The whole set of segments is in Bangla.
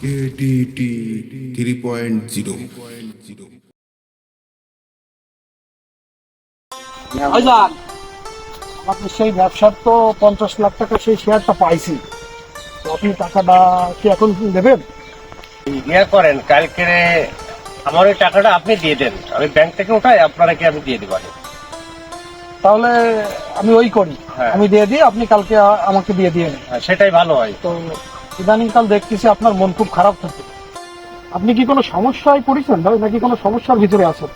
ADT 3.0 ভাইজান, আপনি সেই ব্যবসার তো 50 লাখ টাকা সেই শেয়ারটা পাইছি, তো আপনি টাকাটা কি এখন দেবেন? ইয়ে করেন, কালকে আমার ওই টাকাটা আপনি দিয়ে দেন, আমি ব্যাংক থেকে উঠাই আপনারা কি আমি দিয়ে দেবো। তাহলে আমি ওই করি, হ্যাঁ। আমি দিয়ে দিই, আপনি কালকে আমাকে দিয়ে দিয়ে নেন। হ্যাঁ, সেটাই ভালো হয়। তো ইদানিংকাল দেখতেছি আপনার মন খুব খারাপ থাকে। আপনি কি কোনো সমস্যায় পড়েছেন ভাই, নাকি কোনো সমস্যার ভিতরে আছেন?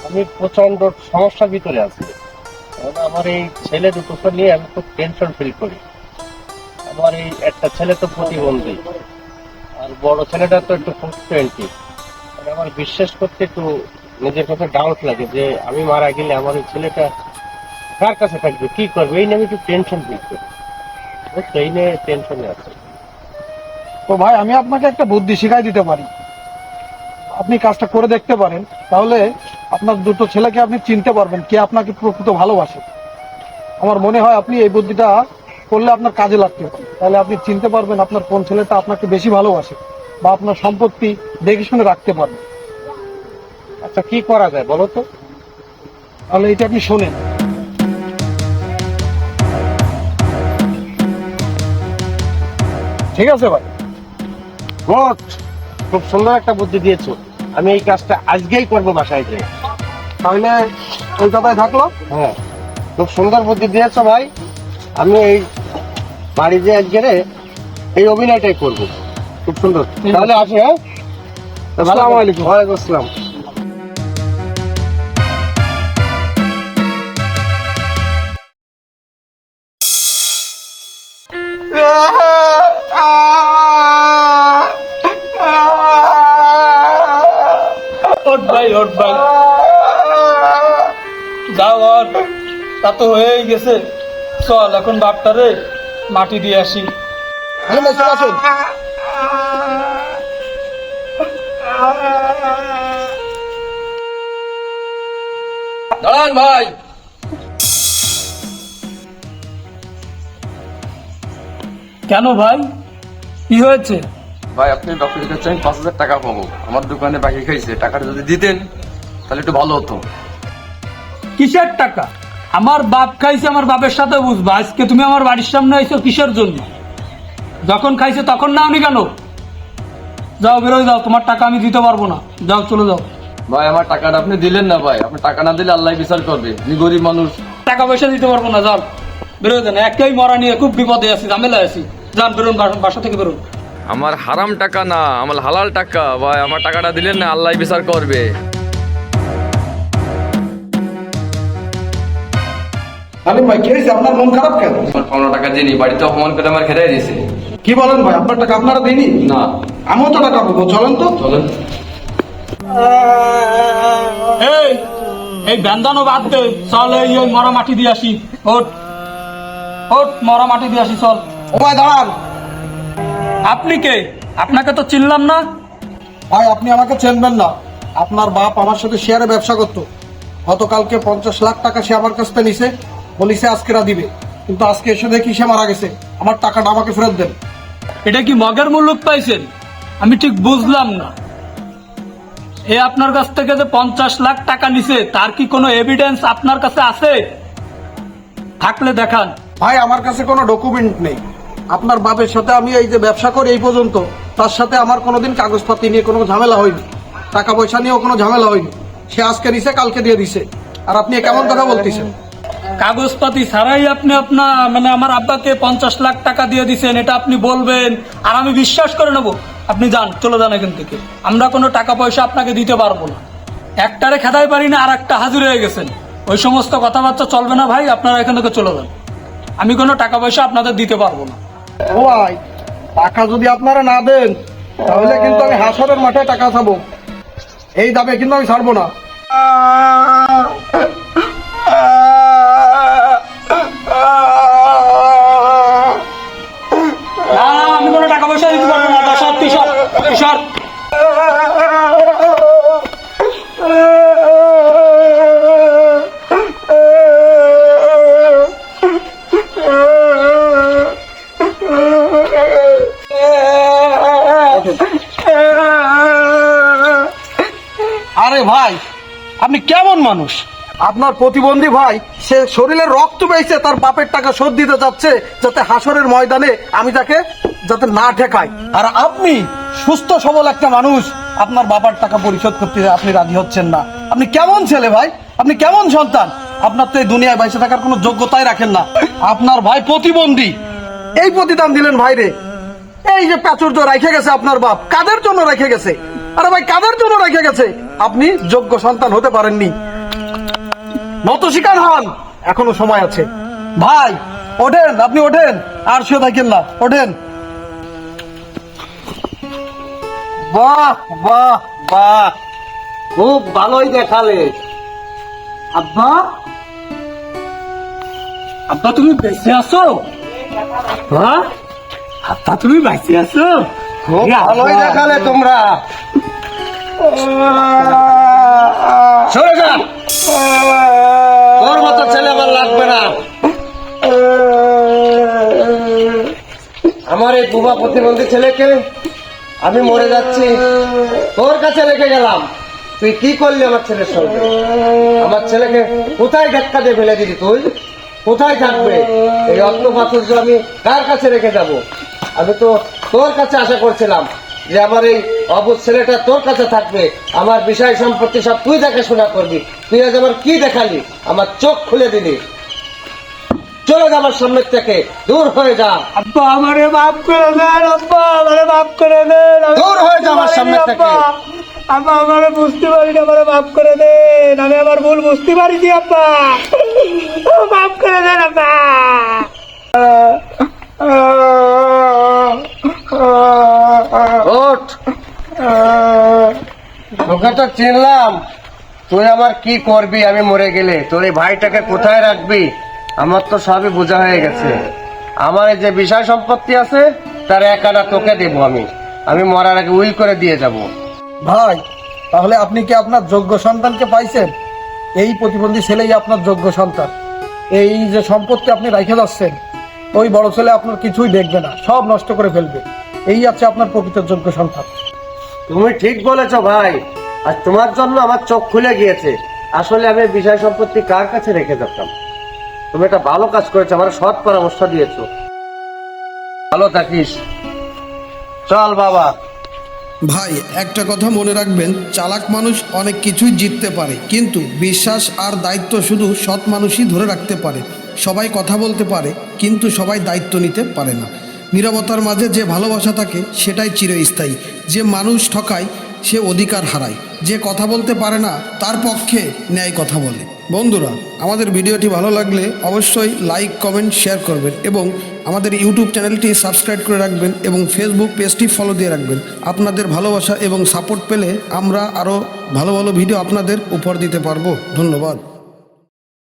আমি প্রচন্ড সমস্যার ভিতরে আছি। কারণ আমার এই ছেলে দুটোকে নিয়ে আমি খুব টেনশন ফিল করি। আমার এই একটা ছেলে তো প্রতিবন্ধী, আর বড় ছেলেটা তো একটু 20। আমার বিশ্বাস করতে একটু নিজের কাছে ডাউট লাগে যে আমি মারা গেলে আমার এই ছেলেটা কার কাছে থাকবে, কি করবে, এই নিয়ে আমি একটু টেনশন ফিল করি। সেই নিয়ে টেনশনে আছে। তো ভাই, আমি আপনাকে একটা বুদ্ধি শিখাই দিতে পারি, আপনি কাজটা করে দেখতে পারেন। তাহলে আপনার দুটো ছেলেকে আপনি চিনতে পারবেন কে আপনাকে প্রকৃত ভালোবাসে। আমার মনে হয় আপনি এই বুদ্ধিটা করলে আপনার কাজে লাগতে পারে। তাহলে আপনি চিনতে পারবেন আপনার কোন ছেলেটা আপনাকে বেশি ভালোবাসে, বা আপনার সম্পত্তি দেখে শুনে রাখতে পারবেন। আচ্ছা, কি করা যায় বলো তো? তাহলে এটা আপনি শোনেন। ঠিক আছে ভাই? গুড, খুব সুন্দর একটা বুদ্ধি দিয়েছো। আমি এই কাজটা আজকেই করবো বাসায় যেয়ে। তাহলে ওই কথাই থাকলো। হ্যাঁ, খুব সুন্দর বুদ্ধি দিয়েছো ভাই। আমি এই বাড়ি যে আজকে এই অভিনয়টাই করবো। খুব সুন্দর। ঠিক তাহলে আসি। হ্যাঁ, আসসালামু আলাইকুম। ওয়ালাইকুম আসসালাম। ওঠ ভাই, ওঠ ভাই, যাও আর তা তো হয়েই গেছে। চল এখন বাপটারে মাটি দিয়ে আসি। দাঁড়ান ভাই। কেন ভাই, কি হয়েছে? ভাই, আপনি ডক্টরের কাছে আমি 5,000 টাকা পাবো। আমার দোকানে বাকি খাইছে, টাকাটা যদি দিতেন তাহলে একটু ভালো হতো। কিসের টাকা? আমার বাপ খাইছে, আমার বাপের সাথে বুঝবা। আজকে তুমি আমার বাড়ির সামনে আইছো কিসের জন্য? যখন খাইছে তখন না আমি কেন? যাও, বেরোয় যাও, তোমার টাকা আমি দিতে পারবো না। যাও, চলে যাও। ভাই, আমার টাকাটা আপনি দিলেন না ভাই। আপনি টাকা না দিলে আল্লাহ বিচার করবে। আমি গরিব মানুষ। টাকা পয়সা দিতে পারবো না, যান, বেরোয় যান। একটাই মরা নিয়ে খুব বিপদে আছি, ঝামেলায় আছি। যান, বেরোন, বাসা থেকে বেরোন। আমার হারাম টাকা না, আমার হালাল টাকা ভাই। আমার টাকাটা দিলেন না, আল্লাহ বিচার করবে। আরে ভাই, কি হয়েছে? আপনার মন খারাপ কেন? আমার 15 টাকা দিনই বাড়িতে অপমান করে আমার খেতে দিয়েছে। কি বলেন ভাই? আপনার টাকা আপনারা দিইনি? না, আমিও তো টাকা পাবো, চলেন তো। চলেন। এই এই ব্যান্দানো বাদ দে, চল এই ওই মরা মাটি দিয়ে আসি। ওঠ ওঠ, মরা মাটি দিয়ে আসি, চল। ও ভাই দাঁড়ান। আপনি কে? আপনাকে তো চিনলাম না। ভাই, আপনি আমাকে চেনবেন না। আপনার বাপ আমার সাথে শেয়ারে ব্যবসা করতো। গতকালকে 50 লাখ টাকা সে আমার কাছ থেকে নিছে, বলিছে আজকেরা দিবে, কিন্তু আজকে এসে দেখি সে মারা গেছে। আমার টাকাটা আমাকে ফেরত দেন। এটা কি মগের মুল্লুক পাইছেন? আমি ঠিক বুঝলাম না। এ আপনার কাছ থেকে যে 50 লাখ টাকা নিছে, তার কি কোনো এভিডেন্স আপনার কাছে আছে? থাকলে দেখান। ভাই, আমার কাছে কোনো ডকুমেন্ট নেই। আপনার বাপের সাথে আমি এই যে ব্যবসা করি এই পর্যন্ত, তার সাথে আমার কোনোদিন কাগজপাতি নিয়ে কোনো ঝামেলা হয়নি, টাকা পয়সা নিয়েও কোনো ঝামেলা হয়নি। সে আজকে নিছে, কালকে দিয়ে দিছে। আর আপনি কেমন কথা বলতেছেন? কাগজপাতি ছাড়াই আপনি আপনার মানে আমার আব্বাকে 50 লাখ টাকা দিয়ে দিচ্ছেন, এটা আপনি বলবেন আর আমি বিশ্বাস করে নেবো? আপনি যান, চলে যান এখান থেকে। আমরা কোনো টাকা পয়সা আপনাকে দিতে পারবো না। একটারে খেদাই পারি না, আর একটা হাজির হয়ে গেছেন। ওই সমস্ত কথাবার্তা চলবে না ভাই, আপনারা এখান থেকে চলে যান। আমি কোনো টাকা পয়সা আপনাদের দিতে পারবো না। ও ভাই, টাকা যদি আপনারা না দেন তাহলে কিন্তু আমি হাসরের মাঠে টাকা খাবো। এই দামে কিন্তু আমি ছাড়বো না। না, আমি কোনো টাকা পয়সা দিতে পারবো না। সব তুষার তুষার। আরে ভাই, আপনি কেমন মানুষ? আপনার প্রতিবন্ধী ভাই সে শরীরের রক্ত বেঁচে তার বাপের টাকা শোধ দিতে যাচ্ছে, যাতে হাসরের ময়দানে আমি তাকে যাতে না ঠেকাই। আর আপনি সুস্থ সবল একটা মানুষ, আপনার বাবার টাকা পরিশোধ করতে আপনি রাজি হচ্ছেন না। আপনি কেমন ছেলে ভাই? আপনি কেমন সন্তান? আপনার তো এই দুনিয়ায় বেঁচে থাকার কোনো যোগ্যতাই রাখেন না। আপনার ভাই প্রতিবন্ধী, এই প্রতিদান দিলেন ভাইরে। এই যে প্রাচুর্য রেখে গেছে আপনার বাপ, কাদের জন্য রেখে গেছে? আরে ভাই, কাদের জন্য রেখে গেছে? আপনি যোগ্য সন্তান হতে পারেননি। নত শিকার হন, এখনো সময় আছে। ভাই ওঠেন, আপনি ওঠেন, আর শুয়ে থাকেন না, ওঠেন। বাহ বাহ বাহ, খুব ভালোই দেখালে। আব্বা, আব্বা তুমি বেঁচে আছো? হ্যাঁ আব্বা, তুমি বেঁচে আছো? খুব ভালোই দেখালে তোমরা। সরে যা, তোর মতো ছেলে আমার লাগবে না। আমার এই বুবা প্রতিবন্ধী ছেলেকে আমি মরে যাচ্ছি তোর কাছে রেখে গেলাম, তুই কি করলি আমার ছেলের সঙ্গে? আমার ছেলেকে কোথায় ধাক্কা দিয়ে ফেলে দিলি? তুই কোথায় থাকবে? এই অর্থ প্রাচুর্য আমি কার কাছে রেখে যাব? আমি তো তোর কাছে আশা করছিলাম যে আমার এই অবুঝ ছেলেটা তোর কাছে থাকবে, আমার বিষয় সম্পত্তি সব তুই দেখাশোনা করবি। তুই আজ আমার কি দেখালি? আমার চোখ খুলে দিলি। চলে যা আমার সামনের থেকে, দূর হয়ে যা। আব্বা আমারে মাফ করে দেন, আব্বা আমারে মাফ করে দেন, দূর হয়ে যা আমার সামনে থেকে। আব্বা আমারে বুঝতে পারি না, আমারে মাফ করে দেন, আমি আমার ভুল বুঝতে পারিনি আব্বা, মাফ করে দেন আব্বা। ওঠ, তোকে তো চিনলাম, তুই আমার কি করবি আমি মরে গেলে? তোর এই ভাইটাকে কোথায় রাখবি আমার তো সবই বোঝা হয়ে গেছে। আমার এই যে বিষয় সম্পত্তি আছে তার এক আনা তোকে দেবো। আমি মরার আগে উইল করে দিয়ে যাব। ভাই, তাহলে আপনি কি আপনার যোগ্য সন্তানকে পাইছেন? এই প্রতিবন্ধী ছেলেই আপনার যোগ্য সন্তান। এই যে সম্পত্তি আপনি রেখে যাচ্ছেন, ওই বড় ছেলে আপনার কিছুই দেখবে না, সব নষ্ট করে ফেলবে। এই আছে আপনার প্রকৃত যোগ্য সন্তান। তুমি ঠিক বলেছ ভাই, আর তোমার জন্য আমার চোখ খুলে গিয়েছে। আসলে আমি বিষয় সম্পত্তি কার কাছে রেখে যেতাম। তুমি একটা ভালো কাজ করেছো, আমার সৎ পরামর্শ দিয়েছো। ভালো থাকিস, চল বাবা। ভাই, একটা কথা মনে রাখবেন, চালাক মানুষ অনেক কিছুই জিততে পারে, কিন্তু বিশ্বাস আর দায়িত্ব শুধু সৎ মানুষই ধরে রাখতে পারে। সবাই কথা বলতে পারে, কিন্তু সবাই দায়িত্ব নিতে পারে না। নীরবতার মাঝে যে ভালোবাসা থাকে সেটাই চিরস্থায়ী। যে মানুষ ঠকায় সে অধিকার হারায়, যে কথা বলতে পারে না তার পক্ষে ন্যায় কথা বলে। বন্ধুরা, আমাদের ভিডিওটি ভালো লাগলে অবশ্যই লাইক, কমেন্ট, শেয়ার করবেন এবং আমাদের ইউটিউব চ্যানেলটি সাবস্ক্রাইব করে রাখবেন এবং ফেসবুক পেজটি ফলো দিয়ে রাখবেন। আপনাদের ভালোবাসা এবং সাপোর্ট পেলে আমরা আরও ভালো ভালো ভিডিও আপনাদের উপহার দিতে পারবো। ধন্যবাদ।